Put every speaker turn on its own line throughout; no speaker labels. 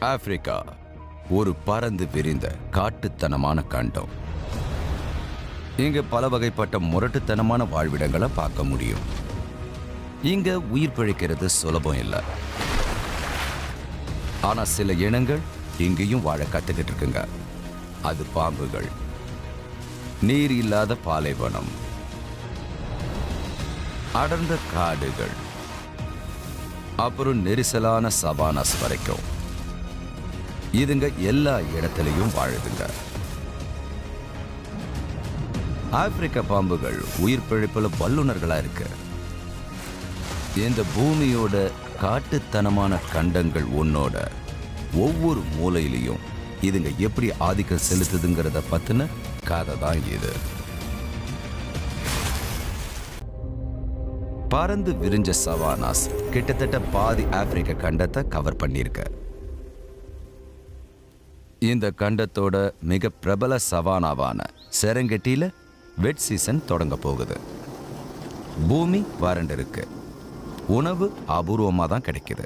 Africa ஒரு பறந்து விரிந்த காட்டுத்தனமான கண்டம். இங்க பல வகைப்பட்ட முரட்டுத்தனமான வாழ்விடங்களை பார்க்க முடியும். இங்க உயிர் பிழைக்கிறது சுலபம் இல்லை. ஆனா சில இனங்கள் இங்கேயும் வாழ கத்துக்கிட்டு இருக்குங்க. அது பாம்புகள், நீர் இல்லாத பாலைவனம், அடர்ந்த காடுகள், அப்புறம் நெரிசலான சவானாஸ் வரைக்கும் இதுங்க எல்லா இடத்துலையும் வாழுதுங்க. ஆப்பிரிக்க பாம்புகள் உயிர் பிழைப்புல வல்லுநர்களா இருக்கு. இந்த பூமியோட காட்டுத்தனமான கண்டங்கள் ஒன்னோட ஒவ்வொரு மூலையிலையும் இதுங்க எப்படி ஆதிக்கம் செலுத்துதுங்கிறத பத்தின கதை தான் இது. பறந்து விரிஞ்ச சவானாஸ் கிட்டத்தட்ட பாதி ஆப்பிரிக்க கண்டத்தை கவர் பண்ணியிருக்க. இந்த கண்டத்தோட மிக பிரபல சவானாவான செரங்கெட்டியில வெட் சீசன் தொடங்க போகுது. பூமி வறண்டு இருக்கு. உணவு அபூர்வமாக தான் கிடைக்குது.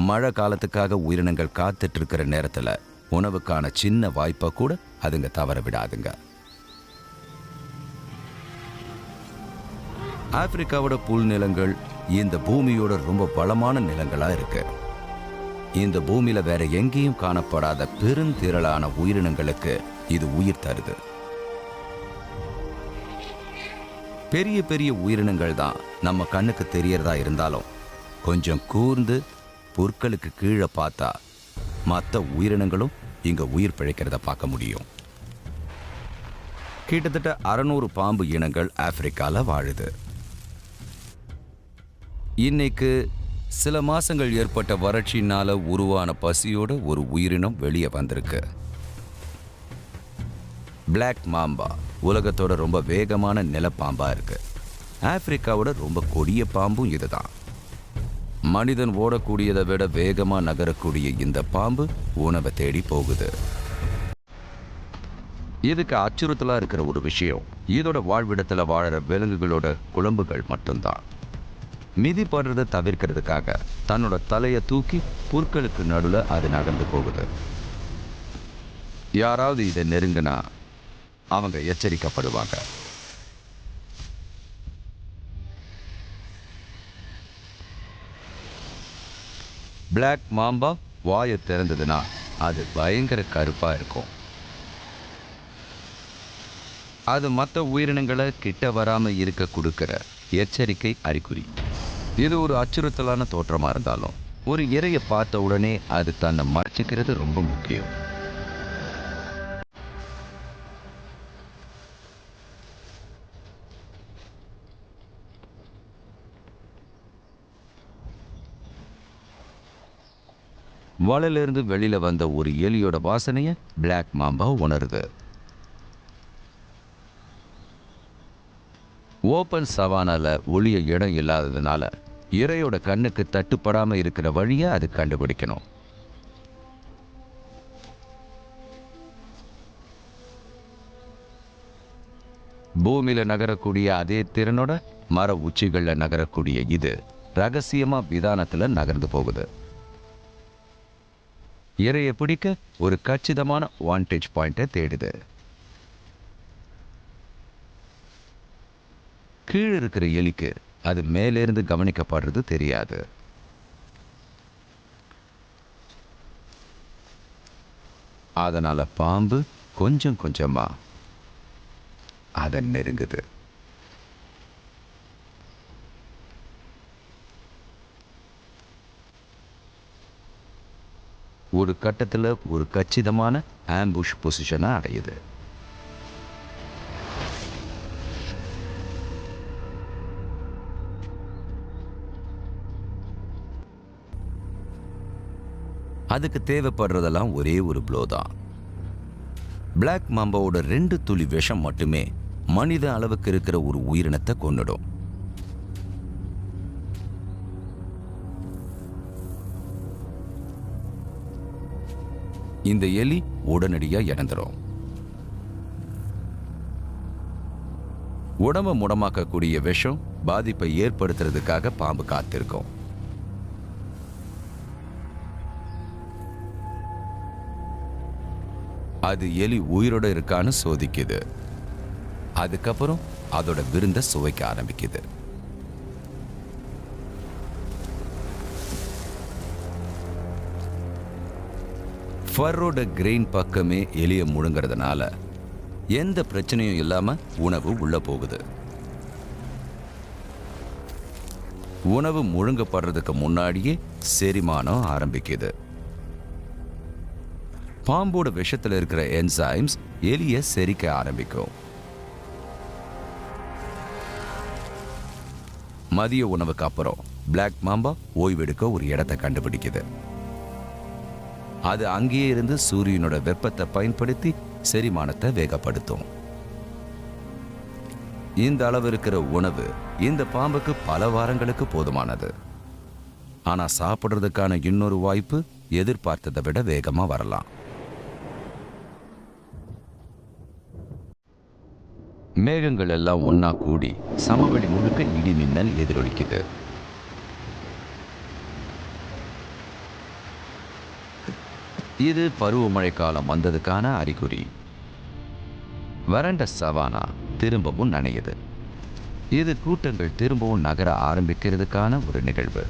மழை காலத்துக்காக உயிரினங்கள் காத்துட்டு இருக்கிற நேரத்தில் உணவுக்கான சின்ன வாய்ப்பை கூட அதுங்க தவற விடாதுங்க. ஆப்பிரிக்காவோட புல் நிலங்கள் இந்த பூமியோட ரொம்ப வளமான நிலங்களா இருக்கு. இந்த பூமியில வேற எங்கேயும் காணப்படாத பெருந்திரளான உயிரினங்களுக்கு இது உயிர் தருது. பெரிய பெரிய உயிரினங்கள் தான் நம்ம கண்ணுக்கு தெரியறதா இருந்தாலும் கொஞ்சம் கூர்ந்து புற்களுக்கு கீழே பார்த்தா மற்ற உயிரினங்களும் இங்க உயிர் பிழைக்கிறத பார்க்க முடியும். கிட்டத்தட்ட 600 பாம்பு இனங்கள் ஆப்பிரிக்கால வாழுது. இன்னைக்கு சில மாசங்கள் ஏற்பட்ட வறட்சியினால உருவான பசியோட ஒரு உயிரினம் வெளியே வந்திருக்கு. பிளாக் மாம்பா உலகத்தோட ரொம்ப வேகமான நிலப்பாம்பா இருக்கு. ஆப்பிரிக்காவோட ரொம்ப கொடிய பாம்பும் இதுதான். மனிதன் ஓடக்கூடியதை விட வேகமா நகரக்கூடிய இந்த பாம்பு உணவை தேடி போகுது. இதுக்கு அச்சுறுத்தலா இருக்கிற ஒரு விஷயம், இதோட வாழ்விடத்துல வாழற விலங்குகளோட குழம்புகள் மட்டும்தான். மிதிப்படுறதை தவிர்க்கிறதுக்காக தன்னோட தலையை தூக்கி புற்களுக்கு நடுவில் அது நகர்ந்து போகுது. யாராவது இதை நெருங்கினா அவங்க எச்சரிக்கப்படுவாங்க. பிளாக் மாம்பா வாயை திறந்ததுன்னா அது பயங்கர கருப்பா இருக்கும். அது மற்ற உயிரினங்களை கிட்ட வராம இருக்க கொடுக்கிற எச்சரிக்கை அறிகுறி. இது ஒரு அச்சுறுத்தலான தோற்றமா இருந்தாலும் ஒரு இரையை பார்த்த உடனே அது தன்னை மறைச்சிக்கிறது ரொம்ப முக்கியம். வலையிலிருந்து வெளியில வந்த ஒரு எலியோட வாசனைய பிளாக் மாம்பா உணருது. ஓப்பன் சவானால ஒளிய இடம் இல்லாததுனால இரையோட கண்ணுக்கு தட்டுப்படாம இருக்கிற வழியை அது கண்டுபிடிக்கணும். பூமியில நகரக்கூடிய அதே திறனோட மர உச்சிகள்ல நகரக்கூடிய இது ரகசியமா விதானத்துல நகர்ந்து போகுது. இரையை பிடிக்க ஒரு கச்சிதமான வான்டேஜ் பாயிண்டை தேடுது. கீழே இருக்கிற எலிக்கு அது மேலிருந்து கவனிக்கப்படுறது தெரியாது. அதனால பாம்பு கொஞ்சம் கொஞ்சமா அதை நெருங்குது. ஒரு கட்டத்தில் ஒரு கச்சிதமான ஆம்புஷ் பொசிஷனை அடையுது. அதுக்கு தேவைப்படுறதெல்லாம் ஒரே ஒரு ப்ளோ தான். பிளாக் மாம்பாவோட 2 துளி விஷம் மட்டுமே மனித அளவுக்கு இருக்கிற ஒரு உயிரினத்தை கொன்னுடும். இந்த எலி உடனடியா இறந்துரும். உடம்ப முடமாக்கக்கூடிய விஷம் பாதிப்பை ஏற்படுத்துறதுக்காக பாம்பு காத்திருக்கும். அது எலி உயிரோட இருக்கான்னு சோதிக்குது. அதுக்கப்புறம் அதோட விருந்த சுவைக்க ஆரம்பிக்குது. ஃபர்ரோட கிரெயின் பக்கமே எலிய முழுங்கிறதுனால எந்த பிரச்சனையும் இல்லாம உணவு உள்ள போகுது. உணவு முழுங்கப்படுறதுக்கு முன்னாடியே செரிமானம் ஆரம்பிக்குது. பாம்போட விஷத்துல இருக்கிற என்சைம்ஸ் எலிய செரிக்க ஆரம்பிக்கும். மதிய உணவுக்கு அப்புறம் பிளாக் மாம்பா ஓய்வெடுக்க ஒரு இடத்தை கண்டுபிடிக்குது. அது அங்கேயே இருந்து சூரியனோட வெப்பத்தை பயன்படுத்தி செரிமானத்தை வேகப்படுத்தும். இந்த அளவு இருக்கிற உணவு இந்த பாம்புக்கு பல வாரங்களுக்கு போதுமானது. ஆனா சாப்பிடுறதுக்கான இன்னொரு வாய்ப்பு எதிர்பார்த்ததை விட வேகமா வரலாம். மேகங்கள் எல்லாம் ஒன்னா கூடி சமவெளி முழுக்க இடி மின்னல் எதிரொலிக்குது. இது பருவமழை காலம் வந்ததுக்கான அறிகுறி. வறண்ட சவானா திரும்பவும் நனையுது. இது கூட்டங்கள் திரும்பவும் நகர ஆரம்பிக்கிறதுக்கான ஒரு நிகழ்வு.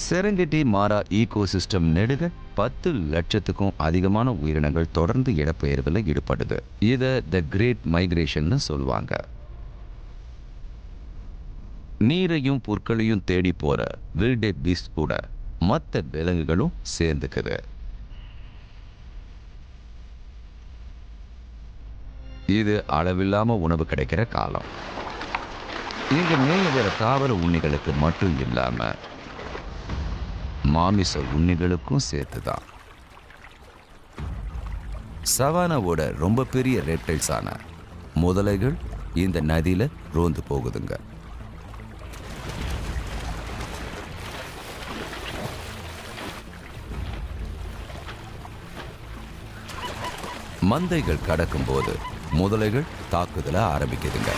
செரெங்கெட்டி மாரா ஈகோசிஸ்டம் நெடுக 10 லட்சத்துக்கும் அதிகமான உயிரினங்கள் தொடர்ந்து இடப்பெயர்வில் ஈடுபடுது. இதை த கிரேட் மைக்ரேஷன் சொல்லுவாங்க. நீரையும் புற்களையும் தேடி போற வில்டே பீஸ்ட் கூட மற்ற விலங்குகளும் சேர்ந்துக்குது. இது அளவில்லாம உணவு கிடைக்கிற காலம். இங்க மேய வர தாவர உண்ணிகளுக்கு மட்டும் இல்லாம மாமிச உண்ணிகளுக்கும் சேர்த்துதான். சவானாவோட ரொம்ப பெரிய ரெப்டைல்ஸான முதலைகள் இந்த நதியில ரோந்து போகுதுங்க. மந்தைகள் கடக்கும் போது முதலைகள் தாக்குதல ஆரம்பிக்குதுங்க.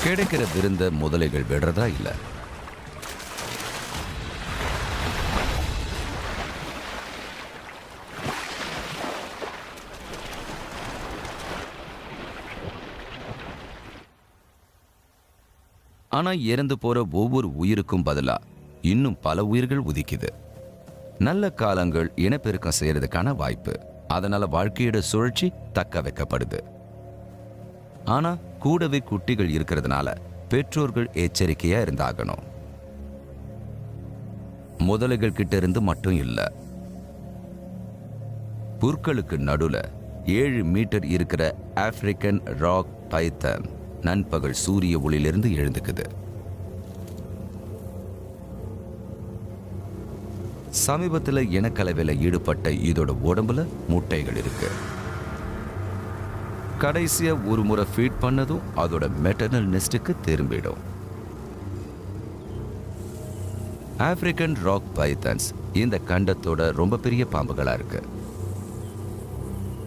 கிடைக்கிற விருந்த முதலைகள் விடுறதா இல்ல. ஆனா இறந்து போற ஒவ்வொரு உயிருக்கும் பதிலா இன்னும் பல உயிர்கள் உதிக்குது. நல்ல காலங்கள் இனப்பெருக்கம் செய்யறதுக்கான வாய்ப்பு. அதனால வாழ்க்கையோட சுழற்சி தக்க வைக்கப்படுது. ஆனா கூடவே குட்டிகள் இருக்கிறதுனால பெற்றோர்கள் எச்சரிக்கையா இருந்தாகணும். முதலைகள் கிட்ட இருந்து மட்டும் இல்ல, புற்களுக்கு நடுல 7 மீட்டர் இருக்கிற ஆப்பிரிக்கன் ராக் பைத்தன் நண்பகல் சூரிய ஒளியிலிருந்து எழுந்துக்குது. சமீபத்தில் இனக்கலவையில் ஈடுபட்ட இதோட உடம்புல முட்டைகள் இருக்கு. கடைசியா ஒரு முறை ஃபீட் பண்ணதும் அதோட மெட்டர்னல் நெஸ்டுக்கு திரும்பிடும். ஆப்பிரிக்கன் ராக் பைத்தன்ஸ் இந்த கண்டத்தோட ரொம்ப பெரிய பாம்புகளா இருக்கு.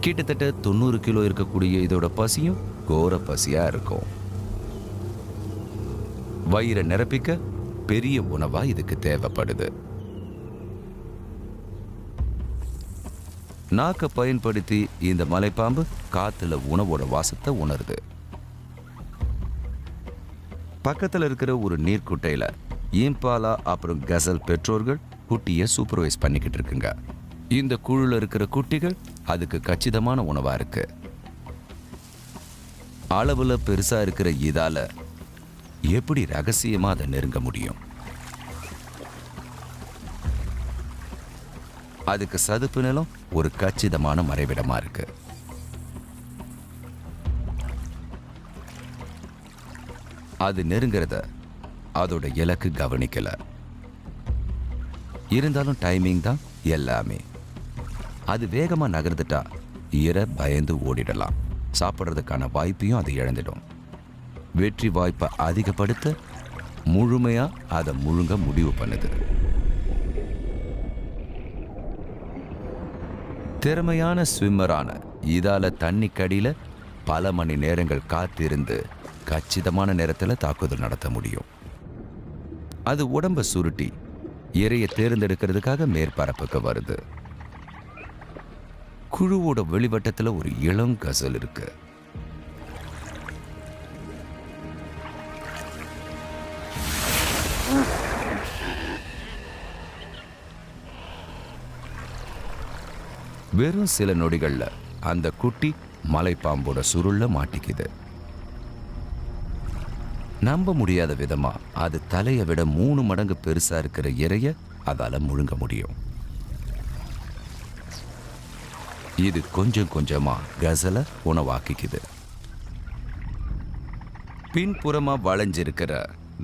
கிட்டத்தட்ட 90 கிலோ இருக்கக்கூடிய இதோட பசியும் கோர பசியா இருக்கும். வயிறை நிரப்பிக்க பெரிய உணவா இதுக்கு தேவைப்படுது. நாக்க பயன்படுத்தி இந்த மலைப்பாம்பு காத்துல உணவோட வாசத்தை உணருது. பக்கத்துல இருக்கிற ஒரு நீர்க்குட்டையில இம்பாலா அப்புறம் கசல் பெற்றோர்கள் குட்டியை சூப்பர்வைஸ் பண்ணிக்கிட்டு இருக்குங்க. இந்த குழுல இருக்கிற குட்டிகள் அதுக்கு கச்சிதமான உணவா இருக்கு. அளவுல பெருசா இருக்கிற இதால எப்படி ரகசியமா அதை நெருங்க முடியும்? அதுக்கு சதுப்பு நிலம் ஒரு கச்சிதமான மறைவிடமா இருக்கு. அது நெருங்கிறத அதோட இலக்கு கவனிக்கல. இருந்தாலும் டைமிங் தான் எல்லாமே. அது வேகமா நகர்ந்துட்டா இரை பயந்து ஓடிடலாம். சாப்பிட்றதுக்கான வாய்ப்பையும் அது இழந்துடும். வெற்றி வாய்ப்பை அதிகப்படுத்த முழுமையா அதை முழுங்க முடிவு பண்ணுது. திறமையான ஸ்விம்மரான இதால தண்ணிக்கடியில பல மணி நேரங்கள் காத்திருந்து கச்சிதமான நேரத்தில் தாக்குதல் நடத்த முடியும். அது உடம்ப சுருட்டி இரையை தேர்ந்தெடுக்கிறதுக்காக மேற்பரப்புக்கு வருது. குழுவோட வெளிவட்டத்தில் ஒரு இளம் கசல் இருக்கு. வெறும் சில நொடிகள்ல அந்த குட்டி மலைப்பாம்போட சுருள்ல மாட்டிக்குது. நம்ப முடியாத விதமா அது தலையை விட 3 மடங்கு பெருசா இருக்கிற இரைய அதால முழுங்க முடியும். இது கொஞ்சம் கொஞ்சமா கசலை உணவாக்கிக்குது. பின்புறமா வளைஞ்சிருக்கிற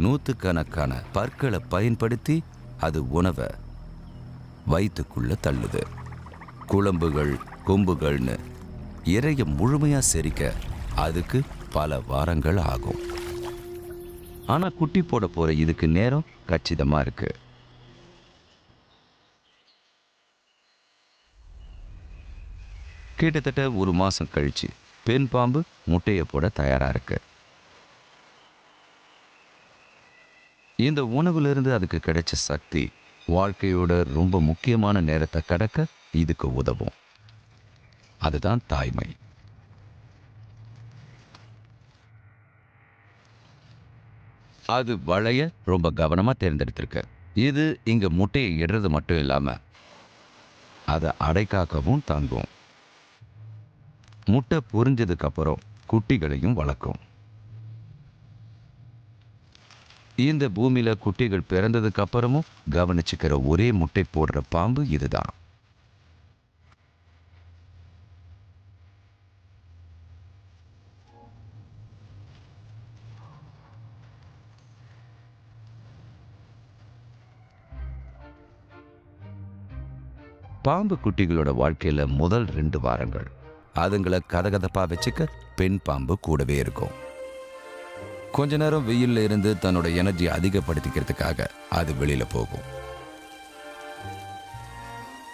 நூத்துக்கணக்கான பற்களை பயன்படுத்தி அது உணவை வயிற்றுக்குள்ள தள்ளுது. குழம்புகள், கொம்புகள்னு இரைய முழுமையா செரிக்க அதுக்கு பல வாரங்கள் ஆகும். ஆனா குட்டி போட போற இதுக்கு நேரம் கச்சிதமா இருக்கு. கிட்டத்தட்ட 1 மாசம் கழிச்சு பெண் பாம்பு முட்டையை போட தயாரா இருக்கு. இந்த உணவுல அதுக்கு கிடைச்ச சக்தி வாழ்க்கையோட ரொம்ப முக்கியமான நேரத்தை கடக்க இதுக்கு உதவும். அதுதான் தாய்மை. அது வளைய ரொம்ப கவனமா தேர்ந்தெடுத்திருக்கு. இது இங்க முட்டையை இடுறது மட்டும் இல்லாம அதை அடைக்காக்கவும் தாங்கும். முட்டை பொரிஞ்சதுக்கு அப்புறம் குட்டிகளையும் வளர்க்கும். இந்த பூமியில குட்டிகள் பிறந்ததுக்கு அப்புறமும் கவனிச்சுக்கிற ஒரே முட்டை போடுற பாம்பு இதுதான். பாம்பு குட்டிகளோட வாழ்க்கையில முதல் 2 வாரங்கள் அதுங்களை கதகதப்பா வச்சுக்க பெண் பாம்பு கூடவே இருக்கும். கொஞ்ச நேரம் வெயில்ல இருந்து தன்னோட எனர்ஜி அதிகப்படுத்திக்கிறதுக்காக அது வெளியில போகும்.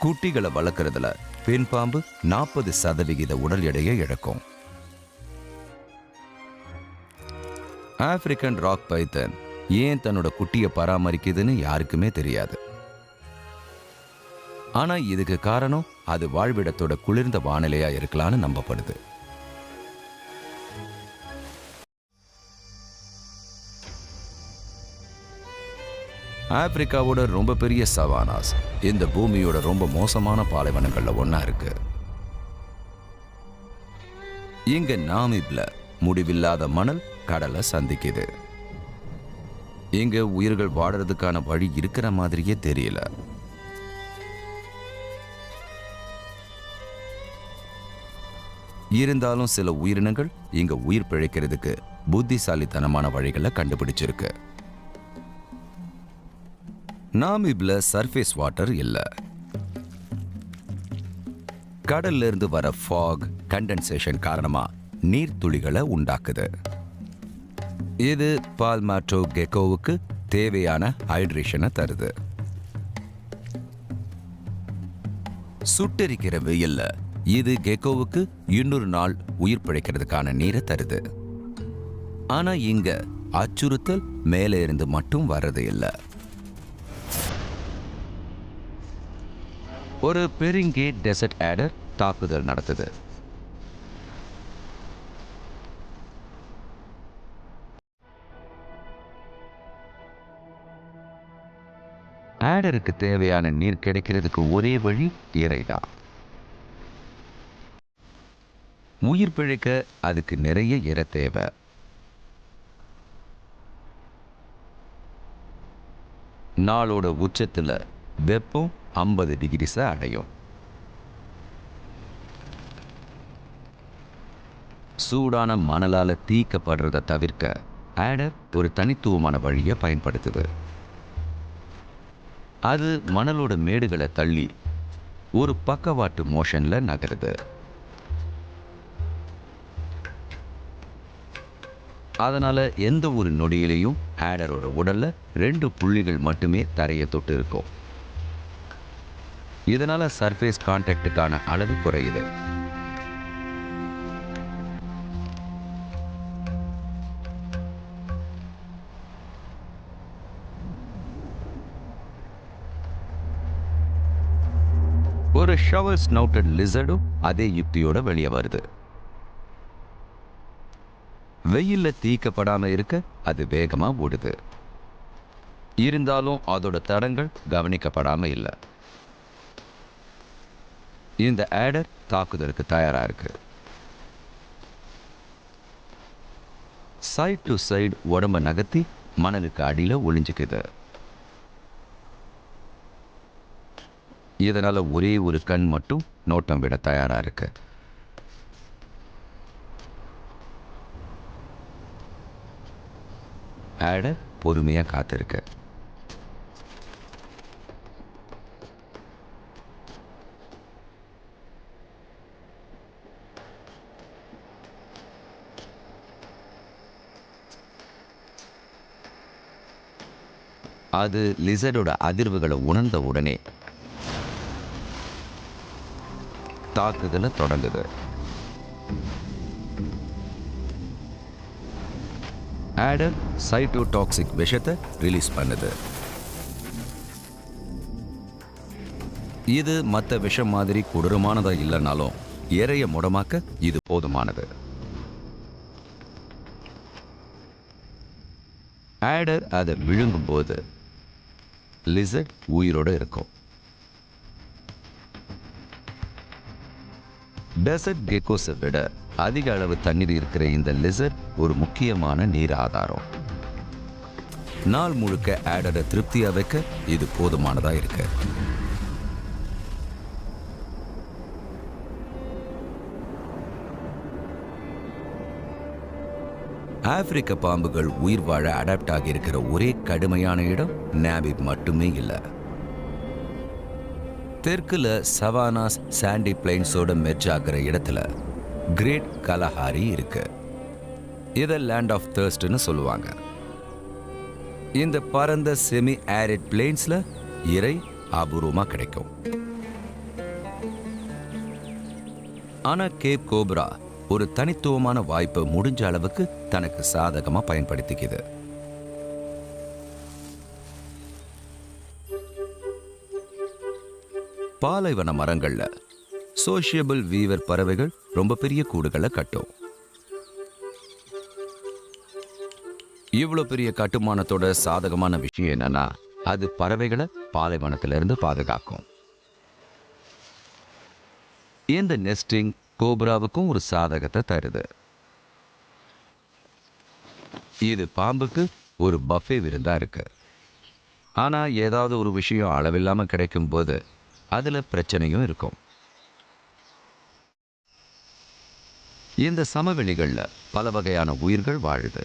குட்டிகளை வளர்க்கறதுல பெண் பாம்பு 40% உடல் எடையை இழக்கும். ஆப்பிரிக்கன் ராக் பைத்தன் ஏன் தன்னோட குட்டியை பராமரிக்குதுன்னு யாருக்குமே தெரியாது. ஆனா இதுக்கு காரணம் அது வாழ்விடத்தோட குளிர்ந்த வானிலையா இருக்கலாம்னு நம்பப்படுது. ஆப்பிரிக்காவோட ரொம்ப பெரிய சவானாஸ் இந்த பூமியோட ரொம்ப மோசமான பாலைவனங்கள்ல ஒண்ணா இருக்கு. இங்க நாமிப்ல முடிவில்லாத மணல் கடலை சந்திக்குது. இங்க உயிர்கள் வாடுறதுக்கான வழி இருக்கிற மாதிரியே தெரியல. இருந்தாலும் சில உயிரினங்கள் இங்க உயிர் பிழைக்கிறதுக்கு புத்திசாலித்தனமான வழிகளை கண்டுபிடிச்சிருக்கு. நாமிப்ல சர்ஃபேஸ் வாட்டர் இல்ல. கடல்ல இருந்து வர ஃபாக் கண்டென்சேஷன் காரணமா நீர்த்துளிகளை உண்டாக்குது. இது பால்மாட்டோ கெக்கோவுக்கு தேவையான ஹைட்ரேஷனை தருது. சுட்டெரிக்கிற வெயில்ல இது கெக்கோவுக்கு 200 நாள் உயிர் பிழைக்கிறதுக்கான நீரை தருது. ஆனா இங்க அச்சுறுத்தல் மேலே இருந்து மட்டும் வர்றது இல்ல. ஒரு பெரிங்கேட் டெசர்ட் ஆடர் தாக்குதல் நடத்துது. ஆடருக்கு தேவையான நீர் கிடைக்கிறதுக்கு ஒரே வழி இறைதான். உயிர் பிழைக்க அதுக்கு நிறைய இரை தேவை. நாளோட உச்சத்துல வெப்பம் 50 டிகிரிஸ அடையும். சூடான மணலால தீக்கப்படுறதை தவிர்க்க ஆடர் ஒரு தனித்துவமான வழியை பயன்படுத்துது. அது மணலோட மேடுகளை தள்ளி ஒரு பக்கவாட்டு மோஷன்ல நகருது. அதனால எந்த ஒரு நொடியிலையும் ஆடரோட உடல்ல 2 புள்ளிகள் மட்டுமே தரையை தொட்டு இருக்கும். இதனால சர்ஃபேஸ் கான்டாக்டுக்கான அளவு குறையுது. ஒரு ஷவர் ஸ்னவுட்டட் லிசர்டும் அதே யுக்தியோட வெளியே வருது. வெயில்ல தீக்கப்படாம இருக்க அது வேகமா ஓடுது. இருந்தாலும் அதோட தடங்கள் கவனிக்கப்படாம இல்லை. இந்த ஆடர் தாக்குதலுக்கு தயாரா இருக்கு. சைட் டு சைடு உடம்ப நகர்த்தி மணலுக்கு அடியில ஒளிஞ்சுக்குது. இதனால ஒரே ஒரு கண் மட்டும் நோட்டம் விட தயாரா இருக்கு. ஆடர் பொறுமையா காத்திருக்கு. அது லிசர்டோட அதிர்வுகளை உணர்ந்த உடனே தாக்குதலை தொடங்குது. ஆடர் சைட்டோடாக்சிக் விஷத்தை ரிலீஸ் பண்ணுது. இது மற்ற விஷம் மாதிரி கொடூரமானதா இல்லைனாலும் இரைய முடமாக்க இது போதுமானது. ஆடர் அதை விழுங்கும் போது லிசர்ட் உயிரோட இருக்கும். டெசர்ட் கெக்கோஸை விட அதிக அளவு தண்ணீர் இருக்கிற இந்த லிசர்ட் ஒரு முக்கியமான நீர் ஆதாரம். நாள் முழுக்க ஆடரை திருப்தியா வைக்க இது போதுமானதா இருக்கு. ஆப்பிரிக்க பாம்புகள் உயிர் வாழ அடாப்ட் ஆகி இருக்கிற ஒரே கடுமையான இடம் நாமிப் மட்டுமே இல்லை. தெற்குல சவானாஸ் சாண்டி பிளைன்ஸோட மெர்ஜ் ஆகிற இடத்துல கிரேட் கலஹாரி இருக்கு. இதை லேண்ட் ஆஃப் தர்ஸ்ட்னு சொல்லுவாங்க. இந்த பரந்த செமி ஆரிட் பிளைன்ஸ்ல இறை அபூர்வமா கிடைக்கும். ஆனா கேப் கோப்ரா ஒரு தனித்துவமான வாய்ப்பை முடிஞ்ச அளவுக்கு தனக்கு சாதகமா பயன்படுத்திக்குது. பாலைவன மரங்கள்ல சோஷியபிள் வீவர் பறவைகள் ரொம்ப பெரிய கூடுகளை கட்டும். இவ்வளவு பெரிய கட்டுமானத்தோட சாதகமான விஷயம் என்னன்னா, அது பறவைகளை பாலைவனத்திலிருந்து பாதுகாக்கும். இந்த நெஸ்டிங் கோப்ராவுக்கும் ஒரு சாதகத்தை தருது. இது பாம்புக்கு ஒரு பஃபே விருந்தா இருக்கு. ஆனா ஏதாவது ஒரு விஷயம் அளவில்லாம கிடைக்கும் போது அதுல பிரச்சனையும் இருக்கும். இந்த சமவெளிகள்ல பல வகையான உயிர்கள் வாழுது.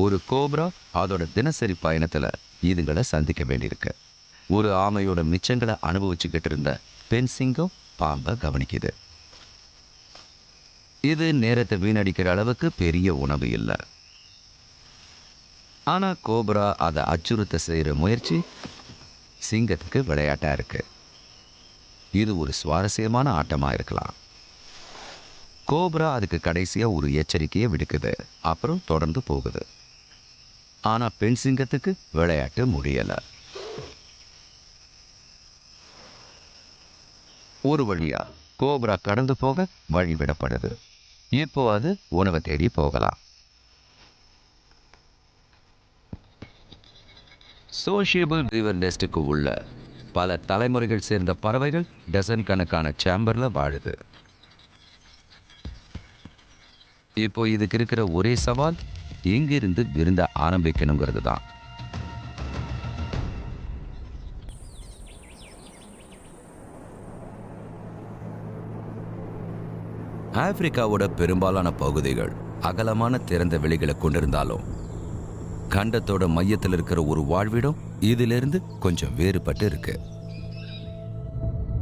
ஒரு கோப்ரா அதோட தினசரி பயணத்துல இதுங்களை சந்திக்க வேண்டியிருக்கு. ஒரு ஆமையோட மிச்சங்களை அனுபவிச்சுக்கிட்டு இருந்த பெண் சிங்கம் பாம்பை கவனிக்குது. இது நேரத்தை வீணடிக்கிற அளவுக்கு பெரிய உணவு இல்லை. ஆனா கோப்ரா அதை அச்சுறுத்த செய்யற முயற்சி சிங்கத்துக்கு விளையாட்டா இருக்கு. இது ஒரு சுவாரஸ்யமான ஆட்டமா இருக்கலாம். கோப்ரா அதுக்கு கடைசியா ஒரு எச்சரிக்கையை விடுக்குது, அப்புறம் தொடர்ந்து போகுது. ஆனா பெண் சிங்கத்துக்கு விளையாட்டு முடியல. ஒரு வழியா கோப்ரா கடந்து போக வழிவிடப்படுது. இப்போ அது உணவை தேடி போகலாம். சோஷியபிள் வீவர் நெஸ்டுக்கு உள்ள பல தலைமுறைகள் சேர்ந்த பறவைகள் டசன் கணக்கான சேம்பர்ல வாழுது. இப்போ இதுக்கு இருக்கிற ஒரே சவால் எங்கிருந்து விருந்த ஆரம்பிக்கணுங்கிறது தான். ஆப்பிரிக்காவோட பெரும்பாலான பகுதிகள் அகலமான திறந்த வெளிகளை கொண்டிருந்தாலும் கண்டத்தோட மையத்தில் இருக்கிற ஒரு வாழ்விடம் இதிலிருந்து கொஞ்சம் வேறுபட்டு இருக்கு.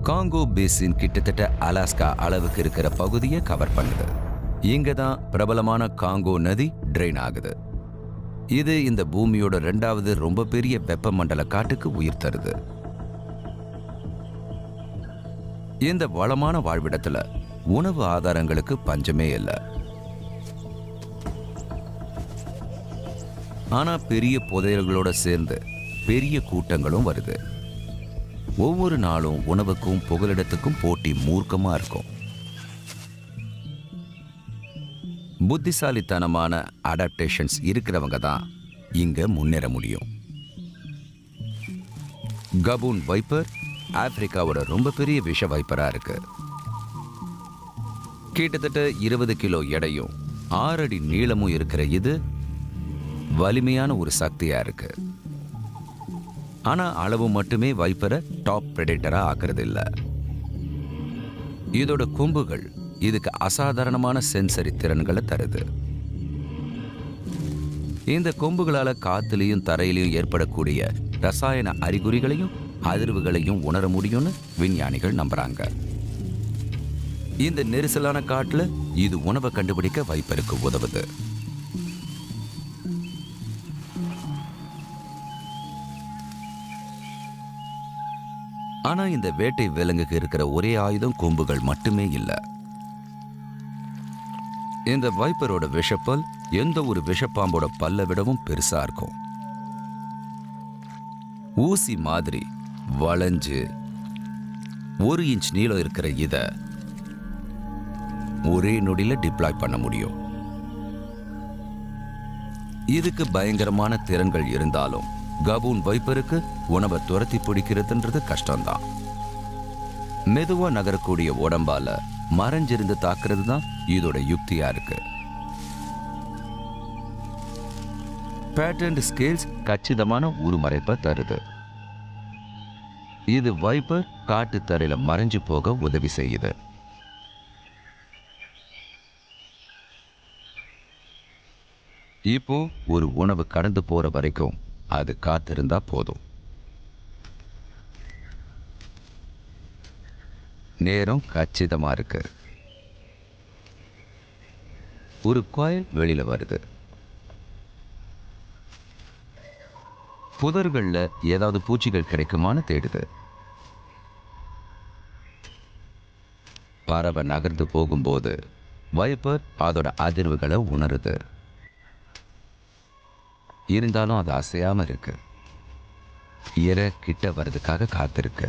காங்கோ பேசின் கிட்டத்தட்ட அலாஸ்கா அளவுக்கு இருக்கிற பகுதியை கவர் பண்ணுது. இங்க தான் பிரபலமான காங்கோ நதி ட்ரெயின் ஆகுது. இது இந்த பூமியோட 2வது ரொம்ப பெரிய வெப்பமண்டல காட்டுக்கு உயிர் தருது. இந்த வளமான வாழ்விடத்துல உணவு ஆதாரங்களுக்கு பஞ்சமே இல்லை. ஆனா பெரிய புதையல்களோட சேர்ந்து பெரிய கூட்டங்களும் வருது. ஒவ்வொரு நாளும் உணவுக்கும் புகலிடத்துக்கும் போட்டி மூர்க்கமா இருக்கும். புத்திசாலித்தனமான அடாப்டேஷன்ஸ் இருக்கிறவங்க தான் இங்க முன்னேற முடியும். கபூன் வைப்பர் ஆப்பிரிக்காவோட ரொம்ப பெரிய விஷ வைப்பரா இருக்கு. கிட்டத்தட்ட 20 கிலோ எடையும் 6 அடி நீளமும் இருக்கிற இது வலிமையான ஒரு சக்தியா இருக்கு. ஆனா அளவு மட்டுமே வைப்பரை டாப் பிரெடேட்டரா ஆக்குறது இல்ல. இதோட கொம்புகள் இதுக்கு அசாதாரணமான சென்சரி திறன்களை தருது. இந்த கொம்புகளால காத்துலையும் தரையிலையும் ஏற்படக்கூடிய ரசாயன அறிகுறிகளையும் அதிர்வுகளையும் உணர முடியும்னு விஞ்ஞானிகள் நம்புறாங்க. இந்த நெரிசலான காட்டுல இது உணவை கண்டுபிடிக்க வைப்பருக்கு உதவுது. ஆனா இந்த வேட்டை விலங்குக்கு இருக்கிற ஒரே ஆயுதம் கொம்புகள் மட்டுமே இல்ல. இந்த வைப்பரோட விஷப்பல் எந்த ஒரு விஷப்பாம்போட பல்லை விடவும் பெருசா இருக்கும். ஊசி மாதிரி வளைஞ்சு 1 இன்ச் நீளம் இருக்கிற இத ஒரே நொடியில டிப்ளாய் பண்ண முடியும். இதுக்கு பயங்கரமான திறன்கள் இருந்தாலும் கபூன் வைப்பருக்கு உணவை துரத்தி பிடிக்கிறதுன்றது கஷ்டம்தான். மெதுவா நகரக்கூடிய உடம்பால மறைஞ்சிருந்து தாக்குறது தான் இதோட யுக்தியா இருக்கு. பேட்டர்ன் ஸ்கேல்ஸ் கச்சிதமான உருமறைப்பை தருது. இது வைப்பர் காட்டு தரையில மறைஞ்சு போக உதவி செய்யுது. இப்போ ஒரு உணவு கடந்து போற வரைக்கும் அது காத்திருந்தா போதும். நேரம் கச்சிதமா இருக்கு. ஒரு கோயில் வெளியில வருது. புதர்கள்ல ஏதாவது பூச்சிகள் கிடைக்குமான்னு தேடுது. பறவை நகர்ந்து போகும்போது வைப்பர் அதோட அதிர்வுகளை உணருது. இருந்தாலும் அது அசையாம இருக்கு. இரை கிட்ட வர்றதுக்காக காத்திருக்கு.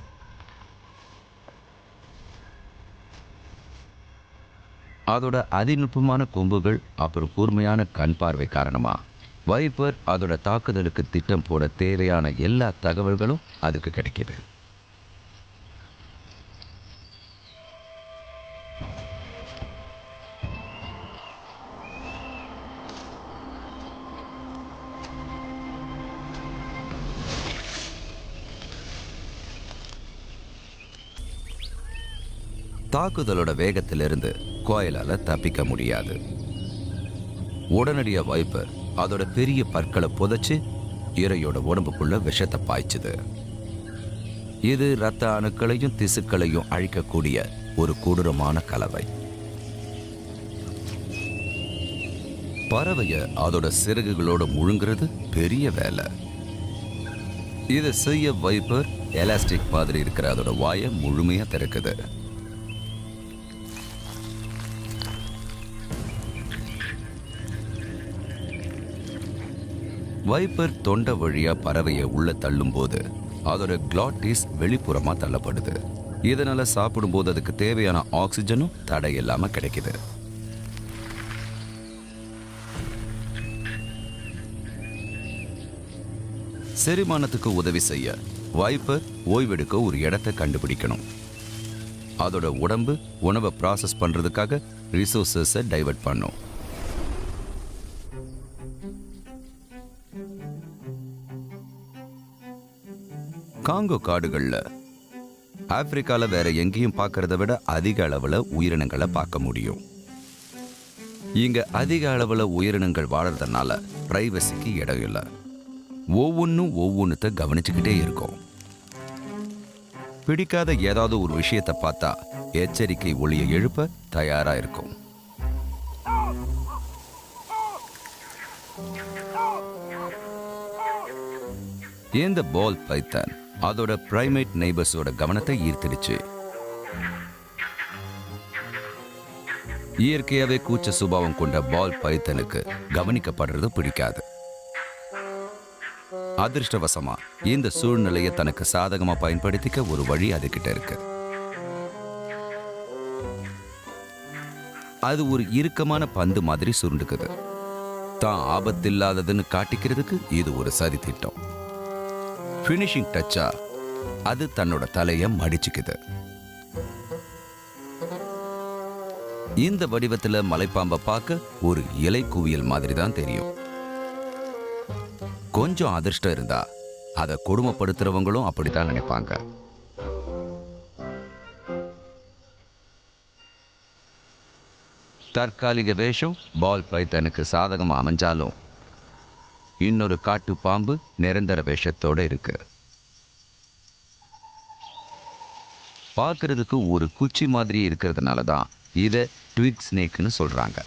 அதோட அதிநுட்பமான கொம்புகள் அப்புறம் கூர்மையான கண் பார்வை காரணமா வைப்பர் அதோட தாக்குதலுக்கு திட்டம் போட தேவையான எல்லா தகவல்களும் அதுக்கு கிடைக்குது. தாக்குதலோட வேகத்திலிருந்து கோயிலால தப்பிக்க முடியாது. உடனடியா வைப்பர் அதோட பெரிய பற்களை புதைச்சு இரையோட உடம்புக்குள்ள விஷத்தை பாய்ச்சுது. இது இரத்த அணுக்களையும் திசுக்களையும் அழிக்கக்கூடிய ஒரு கொடூரமான கலவை. பறவைய அதோட சிறகுகளோட முழுங்குறது பெரிய வேலை. இதை செய்ய வைப்பர் எலாஸ்டிக் மாதிரி இருக்கிற அதோட வாயை முழுமையா திறக்குது. வைப்பர் தொண்டை வழியா பறவையை உள்ள தள்ளும் போது அதோட கிளாட்டிஸ் வெளிப்புறமா தள்ளப்படுது. இதனால சாப்பிடும் போது அதுக்கு தேவையான ஆக்சிஜனும் தடை இல்லாம கிடைக்குது. செரிமானத்துக்கு உதவி செய்ய வைப்பர் ஓய்வெடுக்க ஒரு இடத்தை கண்டுபிடிக்கணும். அதோட உடம்பு உணவை ப்ராசஸ் பண்றதுக்காக ரிசோர்சஸை டைவர்ட் பண்ணும். காங்கோ காடுகள்ல ஆப்பிரிக்கால வேற எங்கேயும் பார்க்கறத விட அதிக அளவுல உயிரினங்களை பார்க்க முடியும். இங்க அதிக அளவுல உயிரினங்கள் வாழறதுனால பிரைவசிக்கு இடம் இல்லை. ஒவ்வொன்றும் ஒவ்வொன்றுத்த கவனிச்சுக்கிட்டே இருக்கும். பிடிக்காத ஏதாவது ஒரு விஷயத்தை பார்த்தா எச்சரிக்கை ஒளியை எழுப்ப தயாரா இருக்கும். இந்த பால் பைத்தான் அதோட பிரைமேட் நெய்பர்ஸோட கவனத்தை ஈர்த்திடுச்சு. இயற்கையாவே கூச்ச சுபாவம் கொண்ட பால் பைத்தனுக்கு கவனிக்கப்படுறது பிடிக்காது. அதிர்ஷ்டவசமா இந்த சூழ்நிலையை தனக்கு சாதகமா பயன்படுத்திக்க ஒரு வழி அதுகிட்ட இருக்கு. அது ஒரு இறுக்கமான பந்து மாதிரி சுருண்டுக்குது. தான் ஆபத்தில்லாததுன்னு காட்டிக்கிறதுக்கு இது ஒரு சதி திட்டம். ஃபினிஷிங் டச்சா அது தன்னோட தலையை மடிச்சுக்குது. இந்த வடிவத்துல மலைப்பாம்பை பார்க்க ஒரு இலை குவியல் மாதிரி தான் தெரியும். கொஞ்சம் அதிர்ஷ்டம் இருந்தா அதை கொடுமைப்படுத்துறவங்களும் அப்படித்தான் நினைப்பாங்க. தற்காலிக வேஷம் பால் பைத்தனுக்கு சாதகமா அமைஞ்சாலும் இன்னொரு காட்டு பாம்பு நிரந்தர வேஷத்தோட இருக்கு. பார்க்கறதுக்கு ஒரு குச்சி மாதிரி இருக்கிறதுனால தான் இதை ட்விக் ஸ்னேக்னு சொல்றாங்க.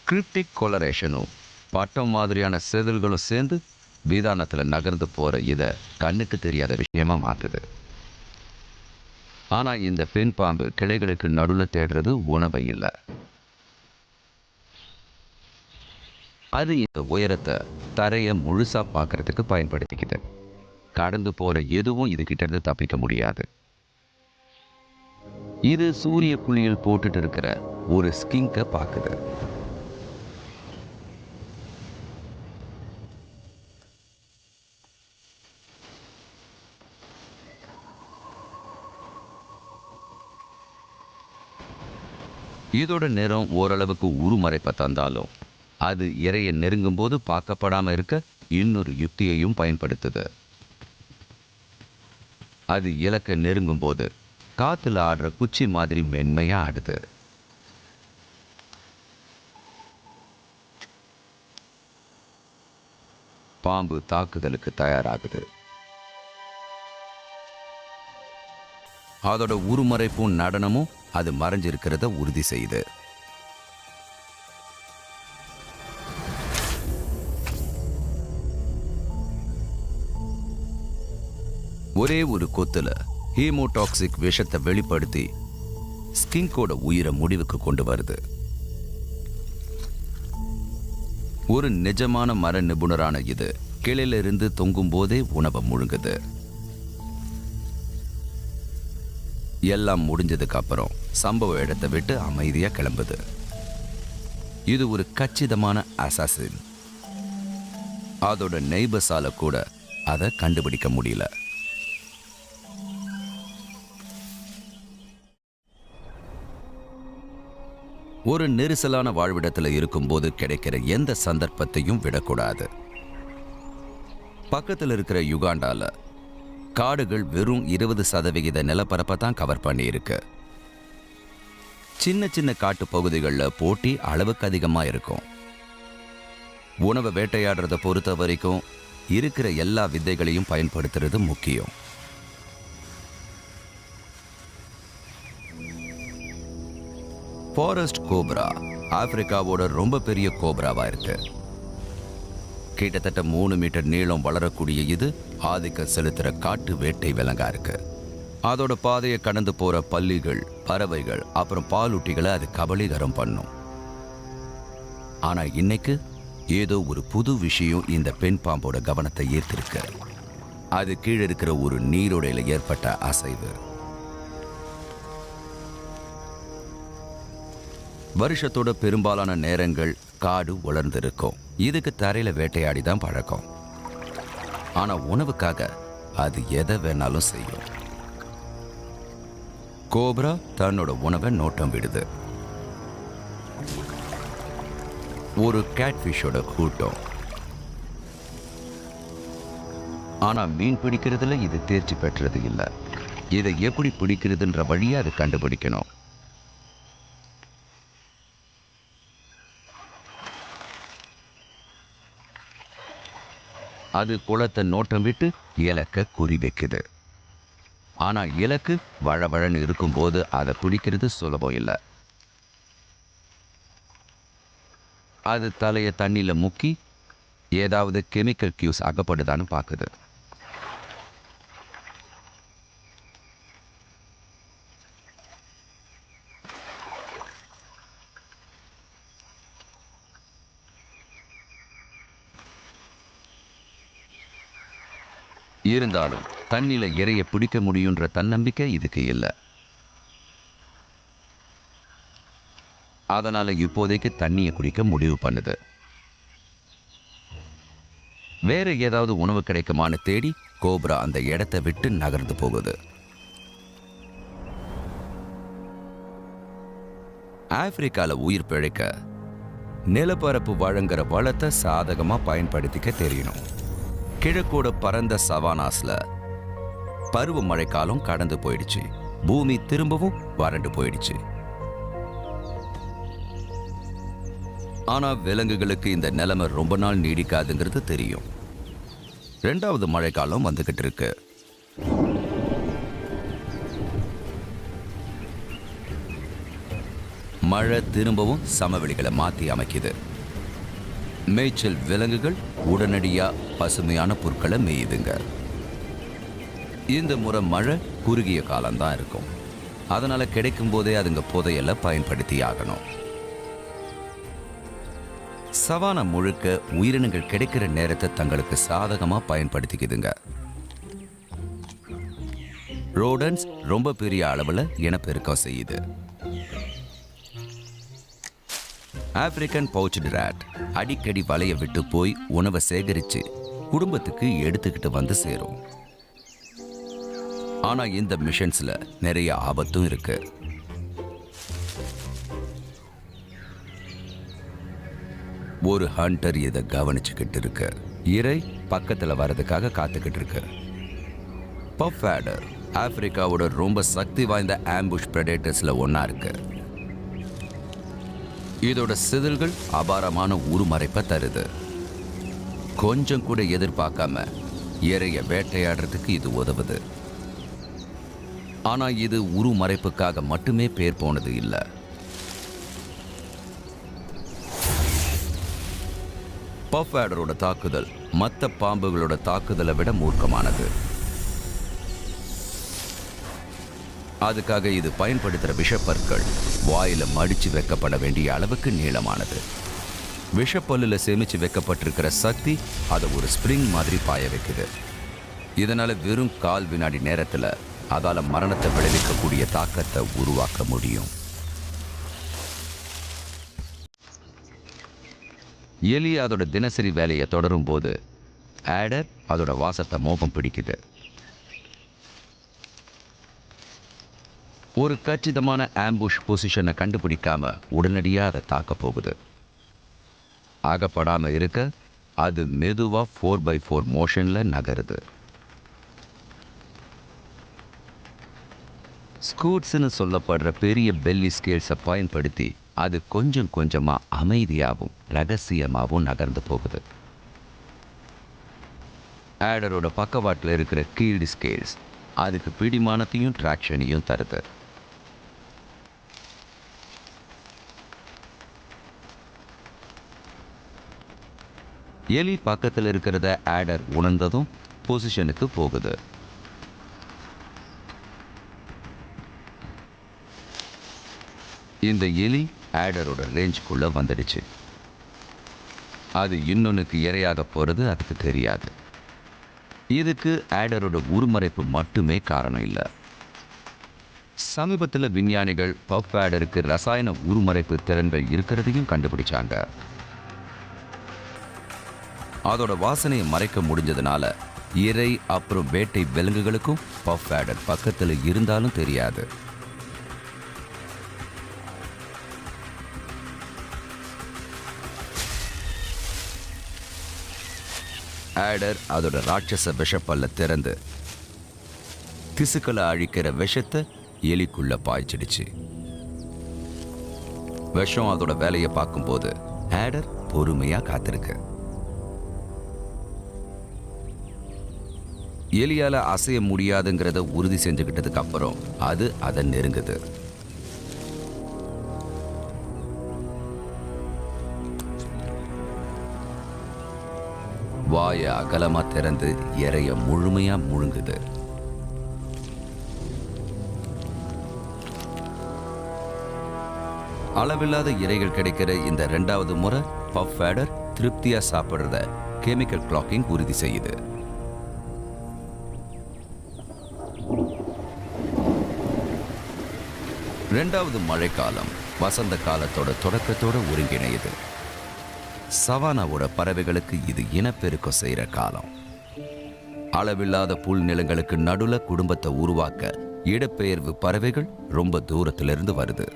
கிரிப்டிக் கொலரேஷனும் பட்டம் மாதிரியான செதில்களும் சேர்ந்து விதானத்தில் நகர்ந்து போற இதை கண்ணுக்கு தெரியாத விஷயமா மாத்துது. ஆனா இந்த பெண் பாம்பு கிளைகளுக்கு நடுவில் தேடுறது உணவை இல்லை. அது இந்த உயரத்தை தரையை முழுசா பார்க்கறதுக்கு பயன்படுத்திக்கிது. கடந்து போற எதுவும் இது கிட்ட இருந்து தப்பிக்க முடியாது. இது சூரிய குளியல் போட்டுட்டு இருக்கிற ஒரு ஸ்கிங்க பார்க்குது. இதோட நேரம் ஓரளவுக்கு உருமறைப்ப தந்தாலும் அது இறைய நெருங்கும் போது பார்க்கப்படாம இருக்க இன்னொரு யுக்தியையும் பயன்படுத்துது. அது இலக்க நெருங்கும் போது காத்துல ஆடுற குச்சி மாதிரி மென்மையா ஆடுது. பாம்பு தாக்குதலுக்கு தயாராகுது. அதோட உருமறைப்பும் நடனமும் அது மறைஞ்சிருக்கிறத உறுதி செய்யுது. ஒரே ஒரு கொத்துல ஹீமோடாக்சிக் விஷத்தை வெளிப்படுத்தி ஸ்கிங்கோட உயிரை முடிவுக்கு கொண்டு வருது. ஒரு நிஜமான மர நிபுணரான இது கிளையில இருந்து தொங்கும் போதே உணவை முழுங்குது. எல்லாம் முடிஞ்சதுக்கு அப்புறம் சம்பவ இடத்தை விட்டு அமைதியா கிளம்புது. இது ஒரு கச்சிதமான அசாசின். அதோட நெய்பர்ஸால கூட அதை கண்டுபிடிக்க முடியல. ஒரு நெரிசலான வாழ்விடத்தில் இருக்கும்போது கிடைக்கிற எந்த சந்தர்ப்பத்தையும் விடக்கூடாது. பக்கத்தில் இருக்கிற யுகாண்டால காடுகள் வெறும் 20% நிலப்பரப்பை தான் கவர் பண்ணியிருக்கு. சின்ன சின்ன காட்டு பகுதிகளில் போட்டி அளவுக்கு அதிகமாக இருக்கும். உணவை வேட்டையாடுறதை பொறுத்த வரைக்கும் இருக்கிற எல்லா வித்தைகளையும் பயன்படுத்துறது முக்கியம். ஃபாரஸ்ட் கோப்ரா ஆப்பிரிக்காவோட ரொம்ப பெரிய கோப்ராவா இருக்கு. கிட்டத்தட்ட 3 மீட்டர் நீளம் வளரக்கூடிய இது ஆதிக்கம் செலுத்துற காட்டு வேட்டை விலங்கா இருக்கு. அதோட பாதையை கடந்து போற பல்லிகள், பறவைகள், அப்புறம் பாலூட்டிகளை அது கபலீகரம் பண்ணும். ஆனா இன்னைக்கு ஏதோ ஒரு புது விஷயம் இந்த பெண் பாம்போட கவனத்தை ஈர்த்திருக்கு. அது கீழே இருக்கிற ஒரு நீரோடையில ஏற்பட்ட அசைவு. வருஷத்தோட பெரும்பாலான நேரங்கள் காடு உலர்ந்திருக்கும். இதுக்கு தரையில வேட்டையாடி தான் பழக்கம். ஆனா உணவுக்காக அது எதை வேணாலும் செய்யும். கோப்ரா தன்னோட உணவை நோட்டம் விடுது. ஒரு கேட்ஃபிஷோட கூட்டம். ஆனா மீன் பிடிக்கிறதுல இது தேர்ச்சி பெற்றது இல்லை. இதை எப்படி பிடிக்கிறதுன்ற வழியை அது கண்டுபிடிக்கணும். அது குளத்தை நோட்டம் விட்டு இலக்க குறி வைக்குது. ஆனா இலக்கு வழவழன்னு இருக்கும்போது அதை பிடிக்கிறது சுலபம் இல்லை. அது தலையை தண்ணியில முக்கி ஏதாவது கெமிக்கல் கியூஸ் அகப்படுதான்னு பார்க்குது. இருந்தாலும் தண்ணில இறைய பிடிக்க முடியுன்ற தன்னம்பிக்கை இதுக்கு இல்லை. அதனால இப்போதைக்கு தண்ணியை குடிக்க முடிவு பண்ணுது. வேற ஏதாவது உணவு கிடைக்குமான்னு தேடி கோப்ரா அந்த இடத்தை விட்டு நகர்ந்து போகுது. ஆப்பிரிக்கால உயிர் பிழைக்க நிலப்பரப்பு வழங்குற வளத்தை சாதகமா பயன்படுத்திக்க தெரியணும். கிழக்கோட பரந்த சவானாஸ்ல பருவ மழைக்காலம் கடந்து போயிடுச்சு. பூமி திரும்பவும் வறண்டு போயிடுச்சு. ஆனா விலங்குகளுக்கு இந்த நிலைமை ரொம்ப நாள் நீடிக்காதுங்கிறது தெரியும். 2வது மழைக்காலம் வந்துகிட்டு இருக்கு. மழை திரும்பவும் சமவெளிகளை மாத்தி அமைக்குது. மேய்ச்சல் விலங்குகள் உடனடியா பசுமையான புற்களை மேயுதுங்க. இந்த முறை மழை குறுகிய காலம்தான் இருக்கும். அதனால கிடைக்கும் போதே அதுங்க புதையலை பயன்படுத்தி ஆகணும். சவானா முழுக்க உயிரினங்கள் கிடைக்கிற நேரத்தை தங்களுக்கு சாதகமா பயன்படுத்திக்குதுங்க. ரோடன்ஸ் ரொம்ப பெரிய அளவுல இனப்பெருக்கம் செய்யுது. ஆப்பிரிக்கன் பவுச்டு ராட் அடிக்கடி வலைய விட்டு போய் உணவை சேகரிச்சு குடும்பத்துக்கு எடுத்துக்கிட்டு வந்து சேரும். ஆனா இந்த மிஷன்ஸ்ல நிறைய ஆபத்தும் இருக்கு. ஒரு ஹண்டர் இதை கவனிச்சுக்கிட்டு இருக்கு. இறை பக்கத்துல வர்றதுக்காக காத்துக்கிட்டு இருக்கு. பஃப் ஆடர் ஆப்பிரிக்காவோட ரொம்ப சக்தி வாய்ந்த ஆம்புஷ் பிரெடேட்டர்ஸ்ல ஒன்னா இருக்கு. இதோட செதில்கள் அபாரமான உருமறைப்பை தருது. கொஞ்சம் கூட எதிர்பார்க்காம இறைய வேட்டையாடுறதுக்கு இது உதவுது. ஆனா இது உருமறைப்புக்காக மட்டுமே பேர் போனது இல்லை. பஃப் ஆடரோட தாக்குதல் மற்ற பாம்புகளோட தாக்குதலை விட மூர்க்கமானது. அதுக்காக இது பயன்படுத்துகிற விஷப்பற்கள் வாயில மடிச்சு வைக்கப்பட வேண்டிய அளவுக்கு நீளமானது. விஷப்பல்லுல சேமிச்சு வைக்கப்பட்டிருக்கிற சக்தி அதை ஒரு ஸ்பிரிங் மாதிரி பாய வைக்குது. இதனால வெறும் 1/4 வினாடி நேரத்துல அதால மரணத்தை விளைவிக்கக்கூடிய தாக்கத்தை உருவாக்க முடியும். எலி அதோட தினசரி வேலையை தொடரும் போது ஆடர் அதோட வாசத்தை மோகம் பிடிக்குது. ஒரு கச்சிதமான ஆம்புஷ் பொசிஷனை கண்டுபிடிக்காம உடனடியாக அதை தாக்க போகுது. ஆகப்படாம இருக்க அது மெதுவா 4x4 மோஷன்ல நகருது. ஸ்கூட்ஸ்னு சொல்லப்படுற பெரிய பெல்லி ஸ்கேல்ஸை பயன்படுத்தி அது கொஞ்சம் கொஞ்சமா அமைதியாகவும் ரகசியமாகவும் நகர்ந்து போகுது. ஆடரோட பக்கவாட்டில் இருக்கிற கீல்டு ஸ்கேல்ஸ் அதுக்கு பிடிமானத்தையும் ட்ராக்ஷனையும் தருது. எலி பக்கத்தில் இருக்கிறத ஆடர் உணர்ந்ததும் பொசிஷனுக்கு போகுது. இந்த எலி ஆடரோட ரேஞ்சுக்குள்ள வந்துடுச்சு. அது இன்னொன்னுக்கு இரையாக போறது அதுக்கு தெரியாது. இதுக்கு ஆடரோட உருமறைப்பு மட்டுமே காரணம் இல்லை. சமீபத்தில் விஞ்ஞானிகள் பஃப் ஆடருக்கு ரசாயன உருமறைப்பு திறன்கள் இருக்கிறதையும் கண்டுபிடிச்சாங்க. அதோட வாசனையை மறைக்க முடிஞ்சதுனால இறை அப்புறம் வேட்டை விலங்குகளுக்கும் பஃப் ஆடர் பக்கத்தில் இருந்தாலும் தெரியாது. ஆடர் அதோட ராட்சச விஷப்பல்ல திறந்து திசுக்களை அழிக்கிற விஷத்தை எலிக்குள்ள பாய்ச்சிடுச்சு. விஷம் அதோட வேலையை பார்க்கும்போது ஆடர் பொறுமையா காத்திருக்கு. எலியால அசைய முடியாதுங்கிறத உறுதி செஞ்சுக்கிட்டதுக்கு அப்புறம் அது அதை நெருங்குது. வாய அகலமா திறந்து இறைய முழுமையா முழுங்குது. அளவில்லாத இறைகள் கிடைக்கிற இந்த 2வது முறை பஃப் ஆடர் திருப்தியா சாப்பிடுறத கெமிக்கல் கிளாக்கிங் உறுதி செய்யுது. ரெண்டாவது மழைக்காலம் வசந்த காலத்தோட தொடக்கத்தோட ஒருங்கிணையுது. சவானாவோட பறவைகளுக்கு இது இனப்பெருக்கம் செய்யற காலம். அளவில்லாத புல் நிலங்களுக்கு நடுல குடும்பத்தை உருவாக்க இடப்பெயர்வு பறவைகள் ரொம்ப தூரத்திலிருந்து வருது.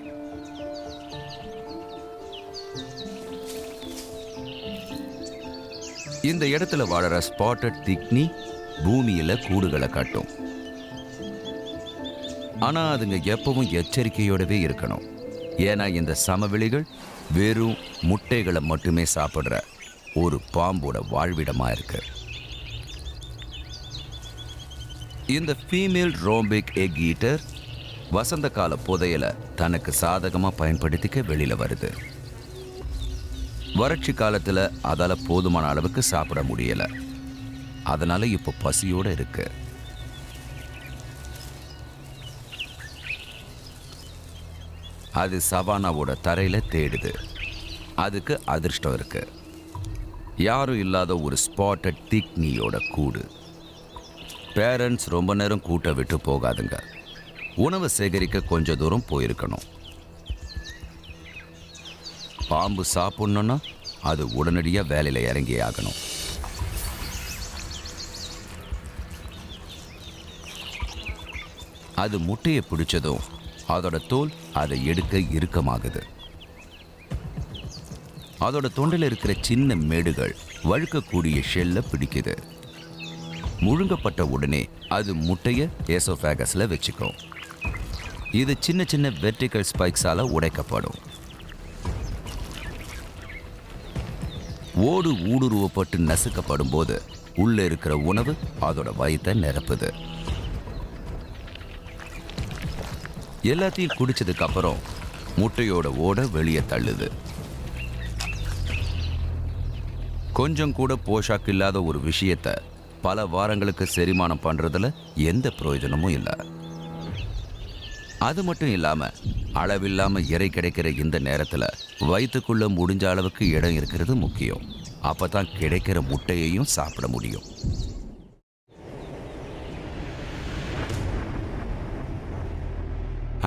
இந்த இடத்துல வாழற ஸ்பாட்டட் திக்னி பூமியில கூடுகளை கட்டும். ஆனா அதுங்க எப்பவும் எச்சரிக்கையோடவே இருக்கணும். ஏன்னா இந்த சமவெளிகள் வெறும் முட்டைகளை மட்டுமே சாப்பிடுற ஒரு பாம்போட வாழ்விடமா இருக்கு. இந்த ஃபீமேல் ரோம்பிக் எக் ஈட்டர் வசந்த கால புதையல தனக்கு சாதகமா பயன்படுத்திக்க வெளியில வருது. வறட்சி காலத்துல அதால போதுமான அளவுக்கு சாப்பிட முடியல. அதனால இப்போ பசியோட இருக்கு. அது சவானாவோட தரையில தேடுது. அதுக்கு அதிர்ஷ்டம் இருக்கு. யாரும் இல்லாத ஒரு ஸ்பாட்டட் திக்னியோட கூடு. பேரண்ட்ஸ் ரொம்ப நேரம் கூட்ட விட்டு போகாதுங்க. உணவை சேகரிக்க கொஞ்ச தூரம் போயிருக்கணும். பாம்பு சாப்பிடணும்னா அது உடனடியாக வேலையில் இறங்கி ஆகணும். அது முட்டையை பிடிச்சதும் அதோட தோல் அதை எடுக்க இறுக்கமாகுது. அதோட தொண்டில் இருக்கிற சின்ன மேடுகள் வழுக்கக்கூடிய ஷெல்ல பிடிக்குது. முழுங்கப்பட்ட உடனே அது முட்டையை ஏசோஃபேகஸ்ல வச்சுக்கும். இது சின்ன சின்ன வெர்டிகல் ஸ்பைக்ஸால உடைக்கப்படும். ஓடு ஊடுருவப்பட்டு நசுக்கப்படும் போது உள்ள இருக்கிற உணவு அதோட வயித்தை நிரப்புது. எல்லாத்தையும் குடிச்சதுக்கு அப்புறம் முட்டையோட ஓட வெளியே தள்ளுது. கொஞ்சம் கூட போஷாக்கு இல்லாத ஒரு விஷயத்தை பல வாரங்களுக்கு செரிமானம் பண்றதுல எந்த பிரயோஜனமும் இல்லை. அது மட்டும் இல்லாம அளவில்லாம இறை கிடைக்கிற இந்த நேரத்துல வயிற்றுக்குள்ள முடிஞ்ச அளவுக்கு இடம் இருக்கிறது முக்கியம். அப்பதான் கிடைக்கிற முட்டையையும் சாப்பிட முடியும்.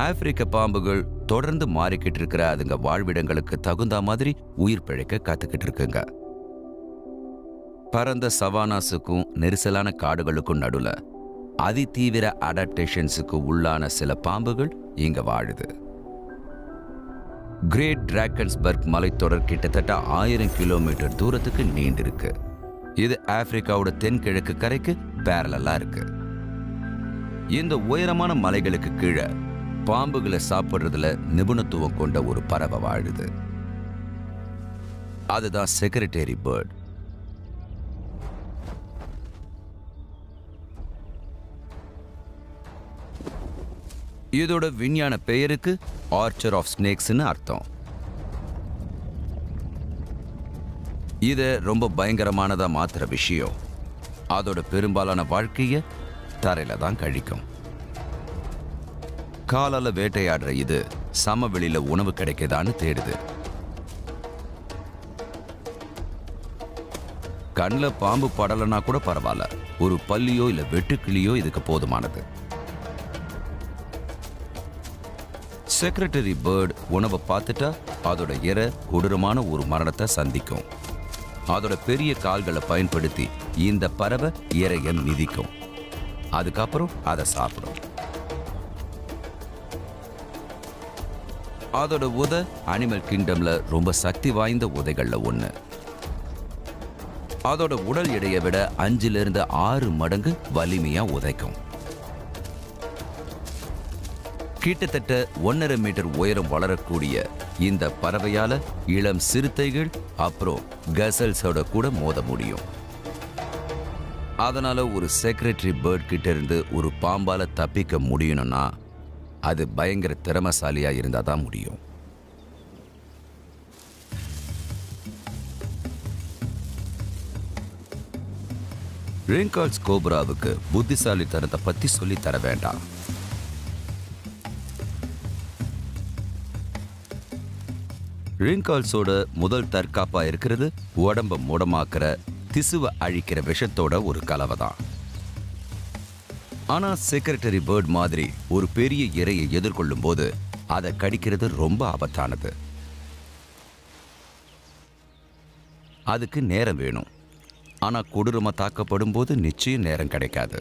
ஆப்பிரிக்க பாம்புகள் தொடர்ந்து மாறிக்கிட்டு இருக்கிற அதுங்க வாழ்விடங்களுக்கு தகுந்த மாதிரி உயிர் பிழைக்க காத்துக்கிட்டு இருக்குங்க. பரந்த சவானாஸுக்கும் நெரிசலான காடுகளுக்கும் நடுல அதிதீவிர அடாப்டேஷன்ஸுக்கு உள்ளான சில பாம்புகள் இங்க வாழுது. கிரேட் டிராக்கன்ஸ்பர்க் மலைத்தொடர் கிட்டத்தட்ட 1000 கிலோமீட்டர் தூரத்துக்கு நீண்டிருக்கு. இது ஆப்பிரிக்காவோட தென்கிழக்கு கரைக்கு பேரலா இருக்கு. இந்த உயரமான மலைகளுக்கு கீழே பாம்புகளை சாப்பிடுறதுல நிபுணத்துவம் கொண்ட ஒரு பறவை வாழுது. அதுதான் செக்ரட்டரி பேர்ட். இதோட விஞ்ஞான பெயருக்கு ஆர்ச்சர் ஆஃப் ஸ்னேக்ஸ்னு அர்த்தம். இத ரொம்ப பயங்கரமானதா மாத்துற விஷயம் அதோட பெரும்பாலான வாழ்க்கைய தரையில தான் கழிக்கும். காலால வேட்டையாடுற இது சமவெளியில உணவு கிடைக்குதான்னு தேடுது. கண்ணில் பாம்பு படலைன்னா கூட பரவாயில்ல, ஒரு பல்லியோ இல்ல வெட்டுக்கிளியோ இதுக்கு போதுமானது. செக்ரட்டரி பேர்ட் உணவை பார்த்துட்டா அதோட இரை கொடூரமான ஒரு மரணத்தை சந்திக்கும். அதோட பெரிய கால்களை பயன்படுத்தி இந்த பறவை இரையை மிதிக்கும். அதுக்கப்புறம் அதை சாப்பிடும். அதோட உதை அனிமல் கிங்டம்ல ரொம்ப சக்தி வாய்ந்த உதைகள்ல ஒண்ணு. அதோட உடல் எடையை விட 5 மடங்கு வலிமையா உதைக்கும். கிட்டத்தட்ட 1.5 மீட்டர் உயரம் வளரக்கூடிய இந்த பறவையால இளம் சிறுத்தைகள் அப்புறம் கசல்ஸோட கூட மோத முடியும். அதனால ஒரு செக்ரட்டரி பேர்ட் கிட்ட இருந்து ஒரு பாம்பால தப்பிக்க முடியணும்னா அது பயங்கர திறமசாலியா இருந்தாதான் முடியும். ரிங்கால்ஸ் கோப்ராவுக்கு புத்திசாலித்தனத்தை பத்தி சொல்லி தர வேண்டாம். ரிங்கால்ஸோட முதல் தற்காப்பா இருக்கிறது உடம்ப மூடமாக்குற திசுவை அழிக்கிற விஷத்தோட ஒரு கலவை தான். ஆனா செக்ரட்டரி பேர்ட் மாதிரி ஒரு பெரிய இரையை எதிர்கொள்ளும் போது அதை கடிக்கிறது ரொம்ப ஆபத்தானது. அதுக்கு நேரம் வேணும். ஆனா கொடூரமா தாக்கப்படும் போது நிச்சயம் நேரம் கிடைக்காது.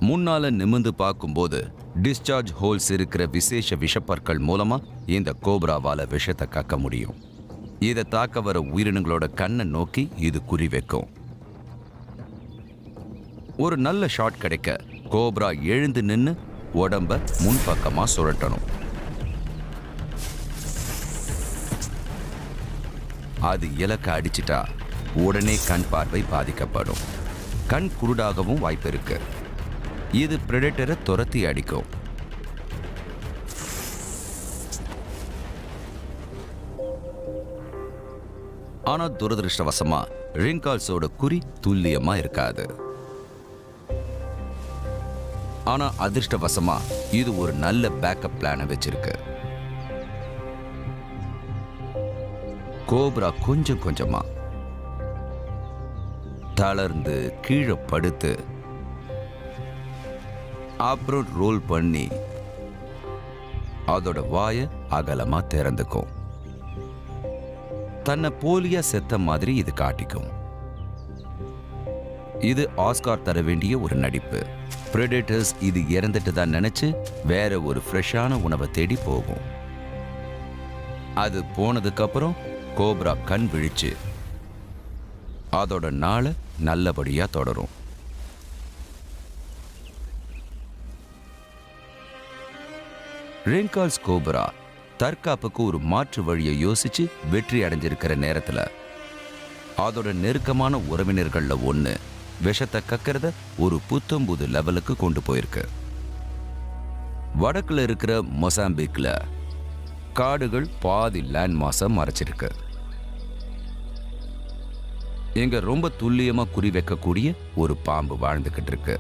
முன்னால நிமிர்ந்து பார்க்கும்போது டிஸ்சார்ஜ் ஹோல்ஸ் இருக்கிற விசேஷ விஷப்பற்கள் மூலமா இந்த கோப்ராவால விஷத்தை கக்க முடியும். இதை தாக்க வர உயிரினங்களோட கண்ணை நோக்கி இது குறி வைக்கும். ஒரு நல்ல ஷாட் கிடைக்க கோப்ரா எழுந்து நின்று உடம்ப முன்பக்கமா சுழட்டணும். அது இலக்க அடிச்சிட்டா உடனே கண் பார்வை பாதிக்கப்படும். கண் குருடாகவும் வாய்ப்பு இருக்கு. இது பிரெடேட்டரை துரத்தி அடிக்கும். ஆனா துரதிருஷ்டவசமா ரிங்கால்ஸோட குறி துல்லியமா இருக்காது. ஆனா அதிர்ஷ்டவசமா இது ஒரு நல்ல பேக்கப் பிளான வச்சிருக்கு. கோப்ரா கொஞ்சம் கொஞ்சமா தளர்ந்து கீழே படுத்து அப்புறம் ரோல் பண்ணி அதோட வாயை அகலமா திறந்துக்கும். தன்னை போலியா செத்த மாதிரி இது காட்டிக்கும். இது ஆஸ்கார் தர வேண்டிய ஒரு நடிப்பு. பிரெடேட்டர்ஸ் இது இறந்துட்டு தான் நினைச்சு வேற ஒரு ஃப்ரெஷ்ஷான உணவை தேடி போகும். அது போனதுக்கு அப்புறம் கோப்ரா கண் விழிச்சு அதோட நாளை நல்லபடியா தொடரும். ரிங்கால்ஸ் கோப்ரா தற்காப்புக்கு ஒரு மாற்று வழியை யோசிச்சு வெற்றி அடைஞ்சிருக்கிற நேரத்துல அதோட நெருக்கமான உறவினர்கள்ல ஒண்ணு விஷத்தை கக்கிறத ஒரு புத்தம்புது லெவலுக்கு கொண்டு போயிருக்கு. வடக்குல இருக்கிற மொசாம்பிக்ல காடுகள் பாதி லேண்ட் மாஸை மறைச்சிருக்கு. இங்க ரொம்ப துல்லியமா குறி வைக்கக்கூடிய ஒரு பாம்பு வாழ்ந்துகிட்டு இருக்கு.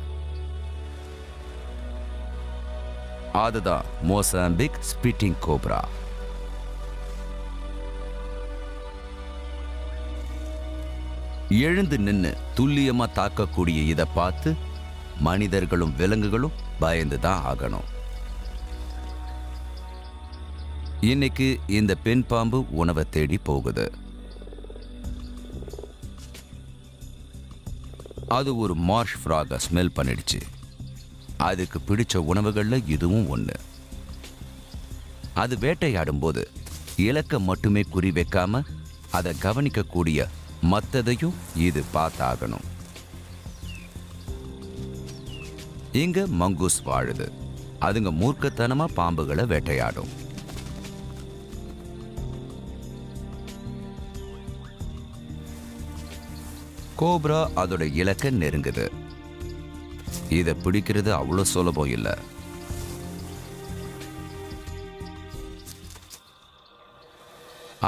அதுதான் மொசாம்பிக் ஸ்பிட்டிங் கோப்ரா. எழுந்து நின்னு துல்லியமா தாக்கக்கூடிய இதை பார்த்து மனிதர்களும் விலங்குகளும் பயந்துதான் ஆகணும். இன்னைக்கு இந்த பெண் பாம்பு உணவை தேடி போகுது. அது ஒரு மார்ஷ் ஃப்ராக ஸ்மெல் பண்ணிடுச்சு. அதுக்கு பிடிச்ச உணவுகள்ல இதுவும் ஒண்ணு. அது வேட்டையாடும் போது இலக்க மட்டுமே குறி வைக்காம அதை கவனிக்கக்கூடிய மற்றதையும் இது பார்த்தாகணும். இங்க மங்கூஸ் வாழுது. அதுங்க மூர்க்கத்தனமா பாம்புகளை வேட்டையாடும். கோப்ரா அதோட இலக்க நெருங்குது. இதை பிடிக்கிறது அவ்வளவு சுலபம் இல்லை.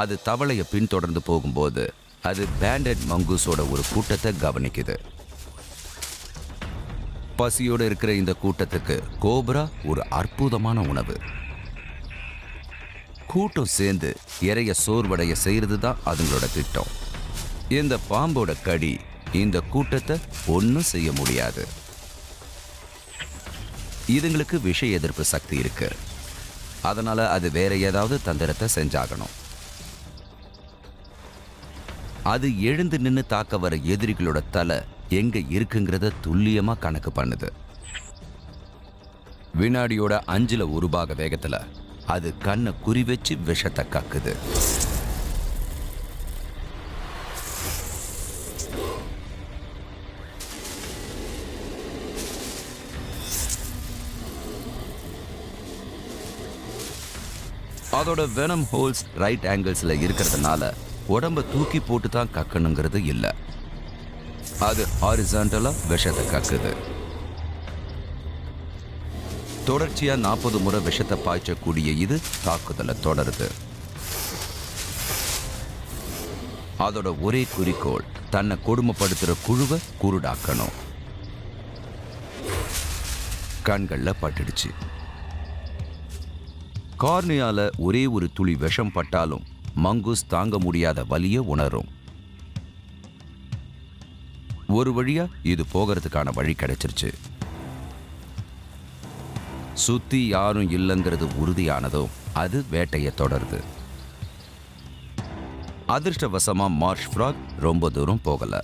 அது தவளைய பின்தொடர்ந்து போகும்போது அது பேண்டட் மங்கூஸோட ஒரு கூட்டத்தை கவனிக்குது. பசியோட இருக்கிற இந்த கூட்டத்துக்கு கோப்ரா ஒரு அற்புதமான உணவு. கூட்டம் சேர்ந்து இறைய சோர்வடைய செய்யறது தான் அதுங்களோட திட்டம். இந்த பாம்போட கடி இந்த கூட்டத்தை ஒன்றும் செய்ய முடியாது. இதுங்களுக்கு விஷ எதிர்ப்பு சக்தி இருக்கு. அதனால அது வேற ஏதாவது தந்திரத்தை செஞ்சாகணும். அது எழுந்து நின்று தாக்க வர எதிரிகளோட தலை எங்க இருக்குங்கிறத துல்லியமா கணக்கு பண்ணுது. வினாடியோட 1/5 வேகத்துல அது கண்ணை குறி வச்சு விஷத்தை கக்குது. அதோட வெனம் ஹோல்ஸ் ரைட் ஆங்கிள்ஸ்ல இருக்கிறதுனால உடம்ப தூக்கி போட்டு தான் கக்கணுங்கிறது இல்லை. அது ஹாரிசான்டலா விஷத்தை கக்குது. தொடர்ச்சியா 40 முறை விஷத்தை பாய்ச்சக்கூடிய இது தாக்குதலை தொடருது. அதோட ஒரே குறிக்கோள் தன்னை கொடுமைப்படுத்துற குழுவை குருடாக்கணும். கண்கள்ல பட்டுடுச்சு. கார்னியால ஒரே ஒரு துளி விஷம் பட்டாலும் மங்கூஸ் தாங்க முடியாத வலியை உணரும். ஒரு வழியா இது போகிறதுக்கான வழி கிடைச்சிருச்சு. சுத்தி யாரும் இல்லைங்கிறது உறுதியானதும் அது வேட்டையை தொடருது. அதிர்ஷ்டவசமா மார்ஷ் ஃப்ராக் ரொம்ப தூரம் போகல.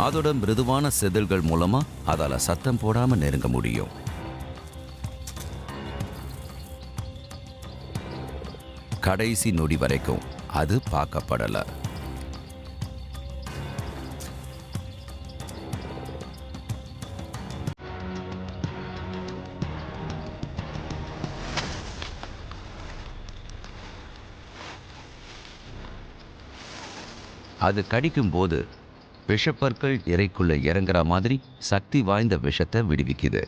அதோட மிருதுவான செதில்கள் மூலமா அதால சத்தம் போடாம நெருங்க முடியும். கடைசி நொடி வரைக்கும் அது பார்க்கப்படல. அது கடிக்கும் போது விஷப்பற்கள் இறைக்குள்ள இறங்குற மாதிரி சக்தி வாய்ந்த விஷத்தை விடுவிக்குது.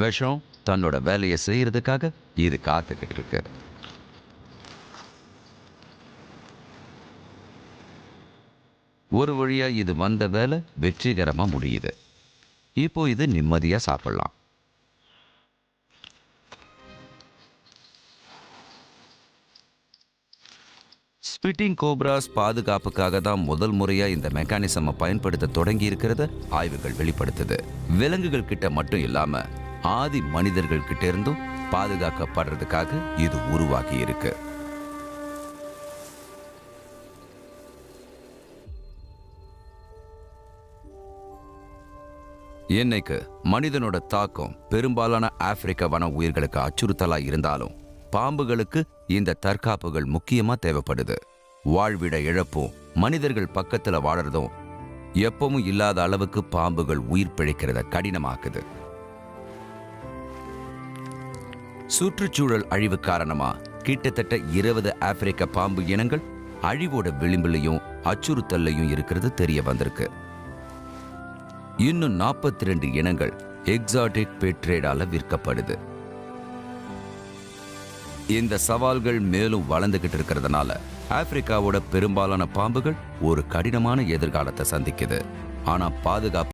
விஷம் தன்னோட வேலையை செய்யறதுக்காக இது காத்துக்கிட்டு இருக்கு. ஒரு வழியா இது வந்த வேலை வெற்றிகரமா முடியுது. இப்போ இது நிம்மதியா சாப்பிடலாம். ஸ்பிட்டிங் கோப்ராஸ் பாதுகாப்புக்காக தான் முதல் முறையா இந்த மெக்கானிசமை பயன்படுத்த தொடங்கி இருக்கிறத ஆய்வுகள் வெளிப்படுத்துது. விலங்குகள் கிட்ட மட்டும் இல்லாம ஆதி மனிதர்கள் கிட்ட இருந்தும் பாதுகாக்கப்படுறதுக்காக இது உருவாகி இருக்கு. இன்னைக்கு மனிதனோட தாக்கம் பெரும்பாலான ஆப்பிரிக்க வன உயிர்களுக்கு அச்சுறுத்தலா இருந்தாலும் பாம்புகளுக்கு இந்த தற்காப்புகள் முக்கியமா தேவைப்படுது. வாழ்விட இழப்பும் மனிதர்கள் பக்கத்துல வாழறதும் எப்பவும் இல்லாத அளவுக்கு பாம்புகள் உயிர் பிழைக்கிறத கடினமாக்குது. சுற்றுச்சூழல் அழிவு காரணமா கிட்டத்தட்ட 20 ஆப்பிரிக்க பாம்பு இனங்கள் அழிவோட விளிம்புலையும் அச்சுறுத்தல்லையும் இருக்கிறது தெரிய வந்திருக்கு. இன்னும் 42 இனங்கள் எக்ஸாட்டிக் பெட் ட்ரேடால விற்கப்படுது. இந்த சவால்கள் மேலும் வளர்ந்துகிட்டு இருக்கிறதுனால ஆப்பிரிக்காவோட பெரும்பாலான பாம்புகள் ஒரு கடினமான எதிர்காலத்தை சந்திக்குது. ஆனா பாதுகாப்பு